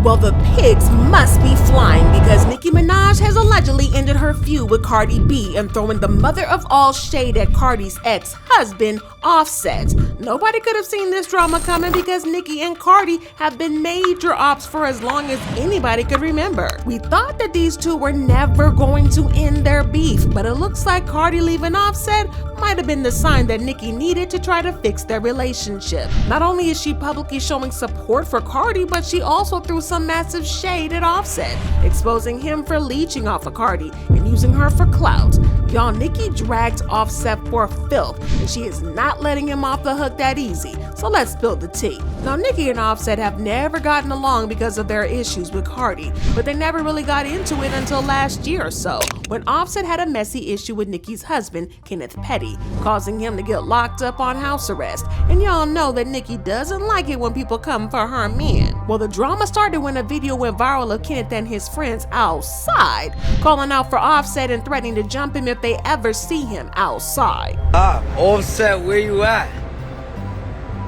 Well, the pigs must be flying because Nicki Minaj has allegedly ended her feud with Cardi B and throwing the mother of all shade at Cardi's ex-husband, Offset. Nobody could have seen this drama coming because Nicki and Cardi have been major ops for as long as anybody could remember. We thought that these two were never going to end their beef, but it looks like Cardi leaving Offset might have been the sign that Nicki needed to try to fix their relationship. Not only is she publicly showing support for Cardi, but she also threw some massive shade at Offset, exposing him for leeching off of Cardi and using her for clout. Y'all, Nicki dragged Offset for filth, and she is not letting him off the hook that easy. So let's spill the tea. Now, Nicki and Offset have never gotten along because of their issues with Cardi, but they never really got into it until last year or so, when Offset had a messy issue with Nicki's husband, Kenneth Petty, causing him to get locked up on house arrest. And y'all know that Nicki doesn't like it when people come for her man. Well, the drama started when a video went viral of Kenneth and his friends outside, calling out for Offset and threatening to jump him if they ever see him outside. Offset, where you at?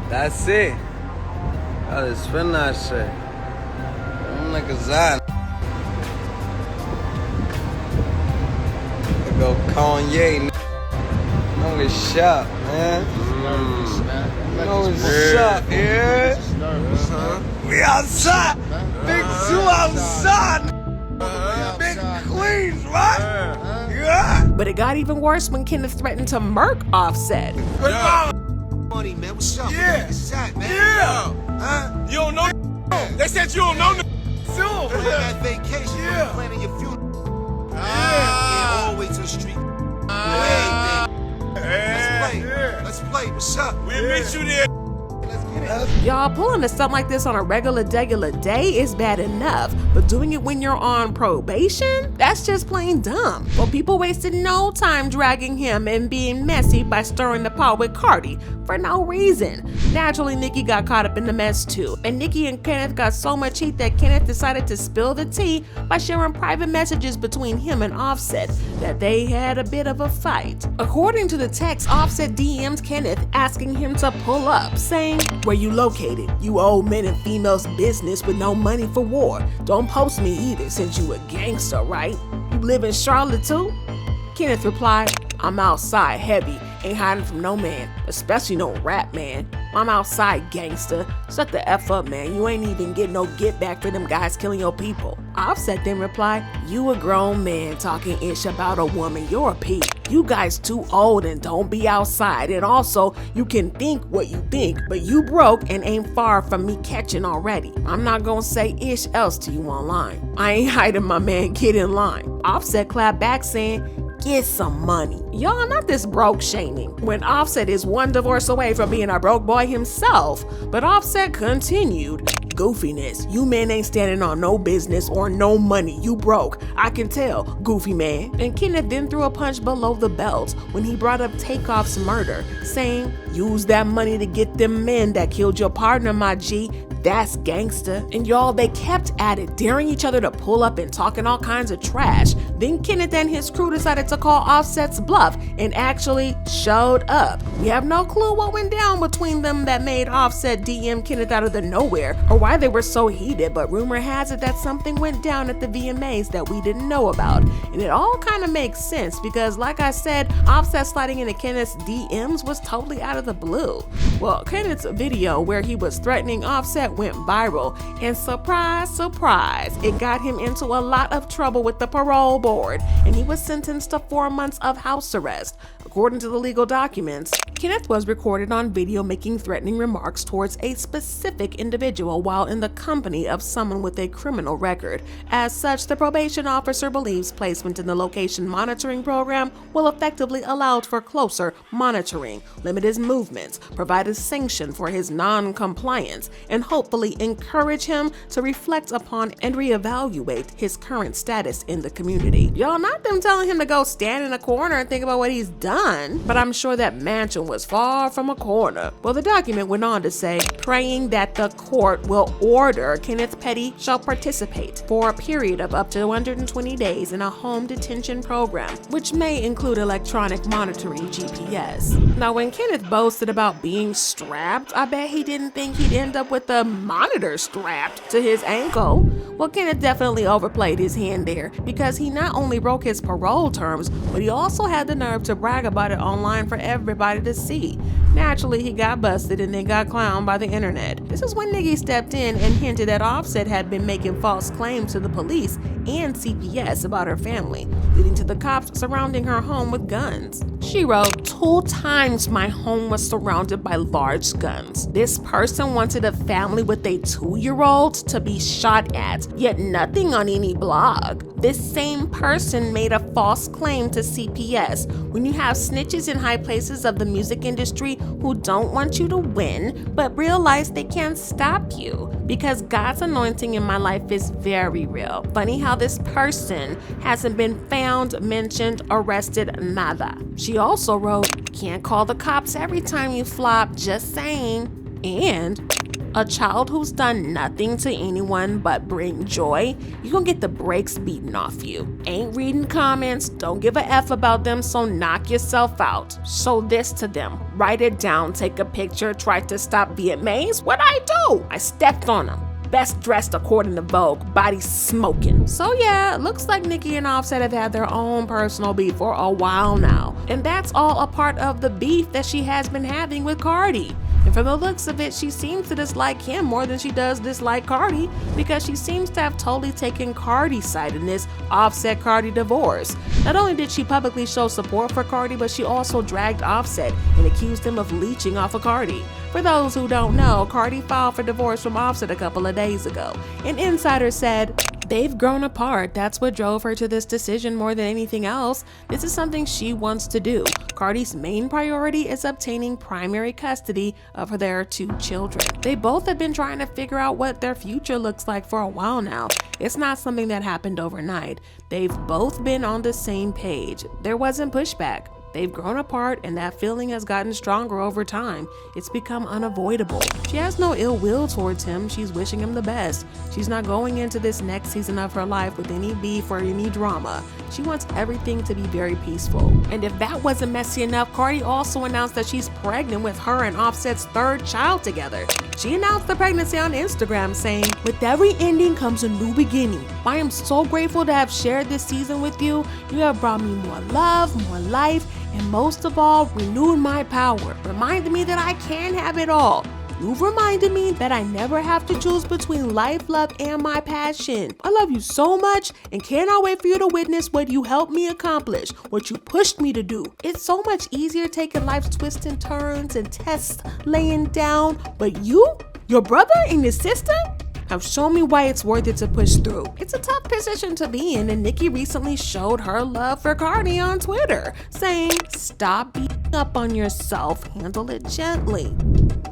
That's it. I just spin that shit. Them niggas out. I go Kanye. Know it's shop, man. Know it's shop, yeah? We outside. Big two outside. Big Queens, right? Yeah. But it got even worse when Kenneth threatened to murk Offset. Money, man. What's up? Yeah. What's that, man? Yeah. Huh? You don't know. They said you don't know. We're on vacation. Yeah. We're planning your funeral. Yeah. All the way to the street. Let's play. What's up? We'll meet you there. Let's get it. Y'all, pulling a stunt like this on a regular day is bad enough, but doing it when you're on probation? That's just plain dumb. Well, people wasted no time dragging him and being messy by stirring the pot with Cardi for no reason. Naturally, Nicki got caught up in the mess too, and Nicki and Kenneth got so much heat that Kenneth decided to spill the tea by sharing private messages between him and Offset that they had a bit of a fight. According to the text, Offset DM'd Kenneth asking him to pull up, saying, "Where you located? You old men and females business with no money for war. Don't post me either since you a gangster, right? You live in Charlotte too?" Kenneth replied, "I'm outside heavy, ain't hiding from no man, especially no rap man. I'm outside gangster. Shut the F up, man. You ain't even getting no get back for them guys killing your people." Offset then replied, "You a grown man talking ish about a woman, you're a peep. You guys too old and don't be outside, and also you can think what you think, but you broke and ain't far from me catching already. I'm not gonna say ish else to you online. I ain't hiding, my man, get in line." Offset clapped back saying, "Get some money." Y'all, not this broke shaming, when Offset is one divorce away from being a broke boy himself. But Offset continued, "Goofiness, you men ain't standing on no business or no money, you broke. I can tell, goofy man." And Kenneth then threw a punch below the belt when he brought up Takeoff's murder, saying, "Use that money to get them men that killed your partner, my G. That's gangster." And y'all, they kept at it, daring each other to pull up and talking all kinds of trash. Then Kenneth and his crew decided to call Offset's bluff and actually showed up. We have no clue what went down between them that made Offset DM Kenneth out of the nowhere or why they were so heated, but rumor has it that something went down at the VMAs that we didn't know about. And it all kind of makes sense because, like I said, Offset sliding into Kenneth's DMs was totally out of the blue. Well, Kenneth's video where he was threatening Offset went viral, and surprise, surprise, it got him into a lot of trouble with the parole board, and he was sentenced to 4 months of house arrest. According to the legal documents, Kenneth was recorded on video making threatening remarks towards a specific individual while in the company of someone with a criminal record. As such, the probation officer believes placement in the location monitoring program will effectively allow for closer monitoring, limit his movements, provide a sanction for his non-compliance, and hopefully encourage him to reflect upon and reevaluate his current status in the community. Y'all, not them telling him to go stand in a corner and think about what he's done. done, but I'm sure that mansion was far from a corner. Well, the document went on to say, praying that the court will order Kenneth Petty shall participate for a period of up to 120 days in a home detention program, which may include electronic monitoring GPS. Now, when Kenneth boasted about being strapped, I bet he didn't think he'd end up with a monitor strapped to his ankle. Well, Kenneth definitely overplayed his hand there, because he not only broke his parole terms, but he also had the nerve to brag about it online for everybody to see. Naturally, he got busted and then got clowned by the internet. This is when Nicki stepped in and hinted that Offset had been making false claims to the police and CPS about her family, leading to the cops surrounding her home with guns. She wrote, 2 times my home was surrounded by large guns. This person wanted a family with a 2-year-old to be shot at, yet nothing on any blog. This same person made a false claim to CPS. When you have snitches in high places of the music industry who don't want you to win, but realize they can't stop you, because God's anointing in my life is very real. Funny how this person hasn't been found, mentioned, arrested, nada. She also wrote, can't call the cops every time you flop, just saying. And a child who's done nothing to anyone but bring joy, you gonna get the brakes beaten off you. Ain't reading comments, don't give a F about them, so knock yourself out. Show this to them, write it down, take a picture, try to stop VMAs. What'd I do? I stepped on them. Best dressed according to Vogue, body smoking. So yeah, looks like Nicki and Offset have had their own personal beef for a while now. And that's all a part of the beef that she has been having with Cardi. And from the looks of it, she seems to dislike him more than she does dislike Cardi, because she seems to have totally taken Cardi's side in this Offset-Cardi divorce. Not only did she publicly show support for Cardi, but she also dragged Offset and accused him of leeching off of Cardi. For those who don't know, Cardi filed for divorce from Offset a couple of days ago. An insider said, they've grown apart. That's what drove her to this decision more than anything else. This is something she wants to do. Cardi's main priority is obtaining primary custody of their 2 children. They both have been trying to figure out what their future looks like for a while now. It's not something that happened overnight. They've both been on the same page. There wasn't pushback. They've grown apart, and that feeling has gotten stronger over time. It's become unavoidable. She has no ill will towards him. She's wishing him the best. She's not going into this next season of her life with any beef or any drama. She wants everything to be very peaceful. And if that wasn't messy enough, Cardi also announced that she's pregnant with her and Offset's 3rd child together. She announced the pregnancy on Instagram, saying, with every ending comes a new beginning. I am so grateful to have shared this season with you. You have brought me more love, more life, and most of all, renewed my power, reminded me that I can have it all. You've reminded me that I never have to choose between life, love, and my passion. I love you so much and cannot wait for you to witness what you helped me accomplish, what you pushed me to do. It's so much easier taking life's twists and turns and tests laying down, but you, your brother and your sister, have shown me why it's worth it to push through. It's a tough position to be in, and Nicki recently showed her love for Cardi on Twitter, saying, stop beating up on yourself, handle it gently.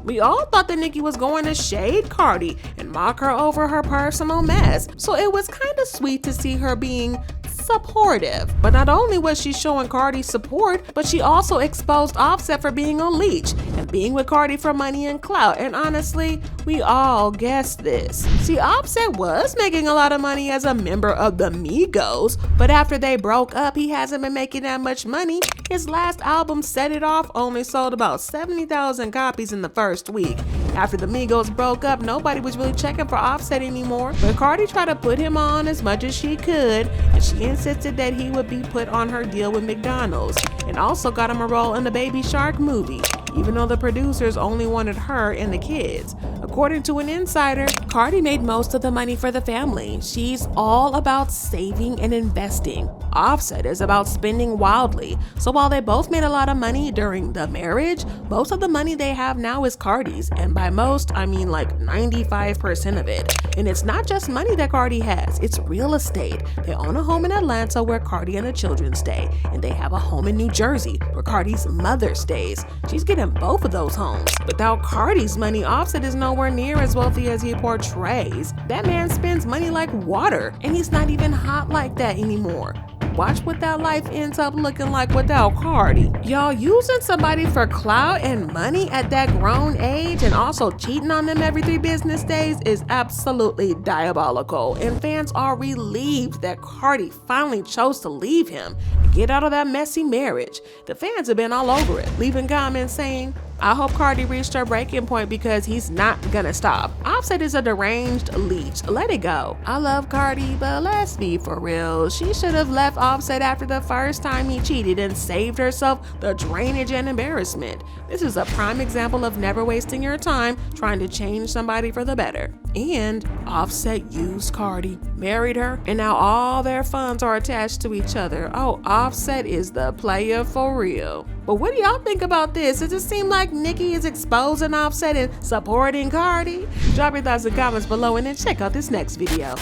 We all thought that Nicki was going to shade Cardi and mock her over her personal mess, so it was kind of sweet to see her being supportive. But not only was she showing Cardi support, but she also exposed Offset for being a leech and being with Cardi for money and clout. And honestly, we all guessed this. See, Offset was making a lot of money as a member of the Migos, but after they broke up, he hasn't been making that much money. His last album, Set It Off, only sold about 70,000 copies in the first week. After the Migos broke up, nobody was really checking for Offset anymore, but Cardi tried to put him on as much as she could, and she insisted that he would be put on her deal with McDonald's, and also got him a role in the Baby Shark movie, even though the producers only wanted her and the kids. According to an insider, Cardi made most of the money for the family. She's all about saving and investing. Offset is about spending wildly. So while they both made a lot of money during the marriage, most of the money they have now is Cardi's, and by most, I mean like 95% of it. And it's not just money that Cardi has, it's real estate. They own a home in Atlanta where Cardi and the children stay, and they have a home in New Jersey where Cardi's mother stays. She's getting both of those homes. Without Cardi's money, Offset is nowhere near as wealthy as he portrays. That man spends money like water, and he's not even hot like that anymore. watch what that life ends up looking like without Cardi. Y'all, using somebody for clout and money at that grown age and also cheating on them every 3 business days is absolutely diabolical, and fans are relieved that Cardi finally chose to leave him and get out of that messy marriage. The fans have been all over it, leaving comments saying, I hope Cardi reached her breaking point because he's not gonna stop. Offset is a deranged leech. Let it go. I love Cardi, but let's be for real. She should have left Offset after the first time he cheated and saved herself the drainage and embarrassment. This is a prime example of never wasting your time trying to change somebody for the better. And Offset used Cardi, married her, and now all their funds are attached to each other. Oh, Offset is the player for real. But what do y'all think about this? Does it seem like Nicki is exposing Offset and supporting Cardi? Drop your thoughts in the comments below and then check out this next video.